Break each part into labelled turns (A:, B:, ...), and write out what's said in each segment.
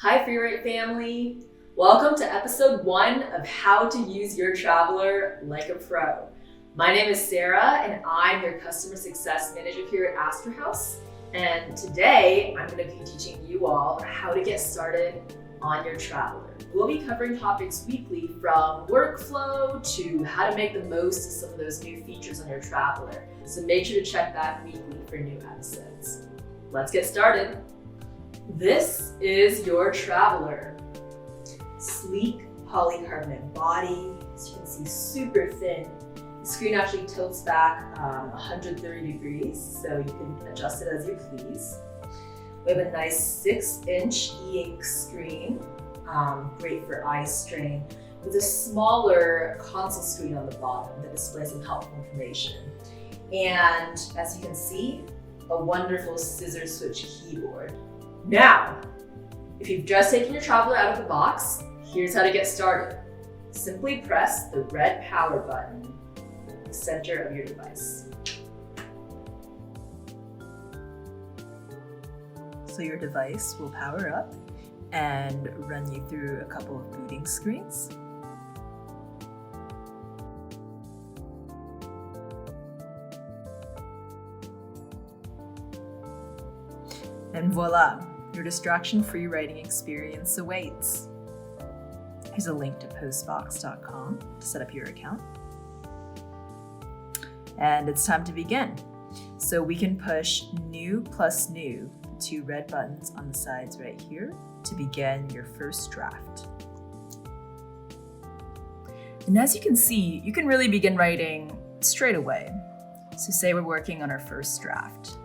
A: Hi Freeride family! Welcome to episode 1 of How to Use Your Traveler Like a Pro. My name is Sara and I'm your Customer Success Manager here at Astrohaus. And today I'm going to be teaching you all how to get started on your Traveler. We'll be covering topics weekly from workflow to how to make the most of some of those new features on your Traveler. So make sure to check back weekly for new episodes. Let's get started. This is your Traveler. Sleek polycarbonate body, as you can see, super thin. The screen actually tilts back 130 degrees, so you can adjust it as you please. We have a nice 6-inch e-ink screen, great for eye strain, with a smaller console screen on the bottom that displays some helpful information. And as you can see, a wonderful scissor switch keyboard. Now, if you've just taken your Traveler out of the box, here's how to get started. Simply press the red power button in the center of your device. So your device will power up and run you through a couple of booting screens. And voila, your distraction-free writing experience awaits. Here's a link to Postbox.com to set up your account. And it's time to begin. So we can push new plus new, the 2 red buttons on the sides right here, to begin your first draft. And as you can see, you can really begin writing straight away. So say we're working on our first draft.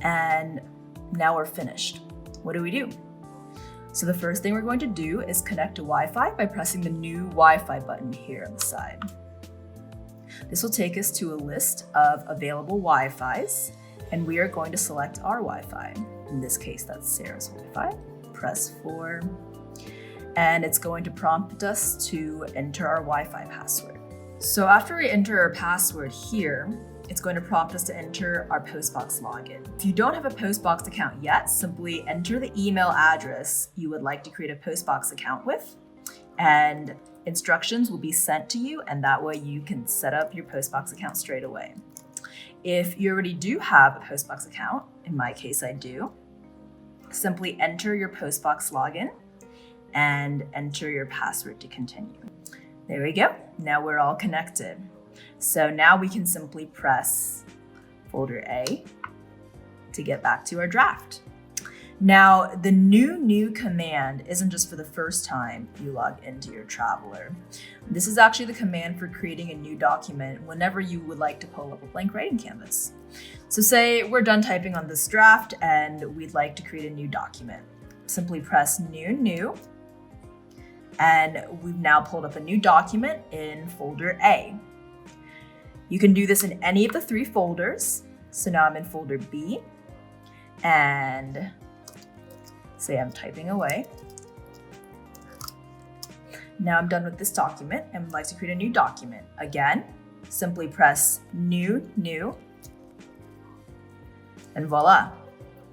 A: And now we're finished. What do? So the first thing we're going to do is connect to Wi-Fi by pressing the new Wi-Fi button here on the side. This will take us to a list of available Wi-Fis, and we are going to select our Wi-Fi. In this case, that's Sara's Wi-Fi. Press 4, and it's going to prompt us to enter our Wi-Fi password. So after we enter our password here, it's going to prompt us to enter our Postbox login. If you don't have a Postbox account yet, simply enter the email address you would like to create a Postbox account with, and instructions will be sent to you, and that way you can set up your Postbox account straight away. If you already do have a Postbox account, in my case I do, simply enter your Postbox login and enter your password to continue. There we go. Now we're all connected. So now we can simply press folder A to get back to our draft. Now, the new command isn't just for the first time you log into your Traveler. This is actually the command for creating a new document whenever you would like to pull up a blank writing canvas. So say we're done typing on this draft and we'd like to create a new document. Simply press new, and we've now pulled up a new document in folder A. You can do this in any of the 3 folders. So now I'm in folder B, and say I'm typing away. Now I'm done with this document and would like to create a new document. Again, simply press new, and voila,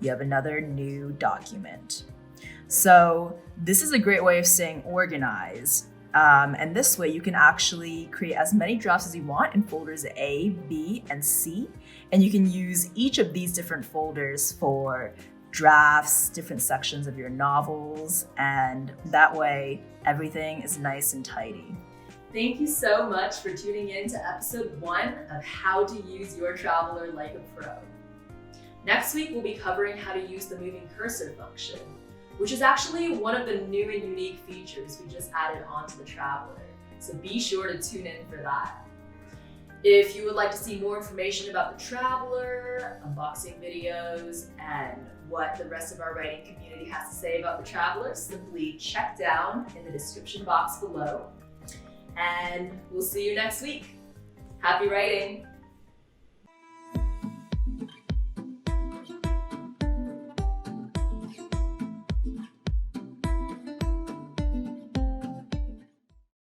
A: you have another new document. So this is a great way of staying organized. And this way you can actually create as many drafts as you want in folders A, B, and C. And you can use each of these different folders for drafts, different sections of your novels, and that way everything is nice and tidy. Thank you so much for tuning in to episode 1 of How to Use Your Traveler Like a Pro. Next week we'll be covering how to use the moving cursor function, which is actually one of the new and unique features we just added onto the Traveler. So be sure to tune in for that. If you would like to see more information about the Traveler, unboxing videos, and what the rest of our writing community has to say about the Traveler, simply check down in the description box below. And we'll see you next week. Happy writing!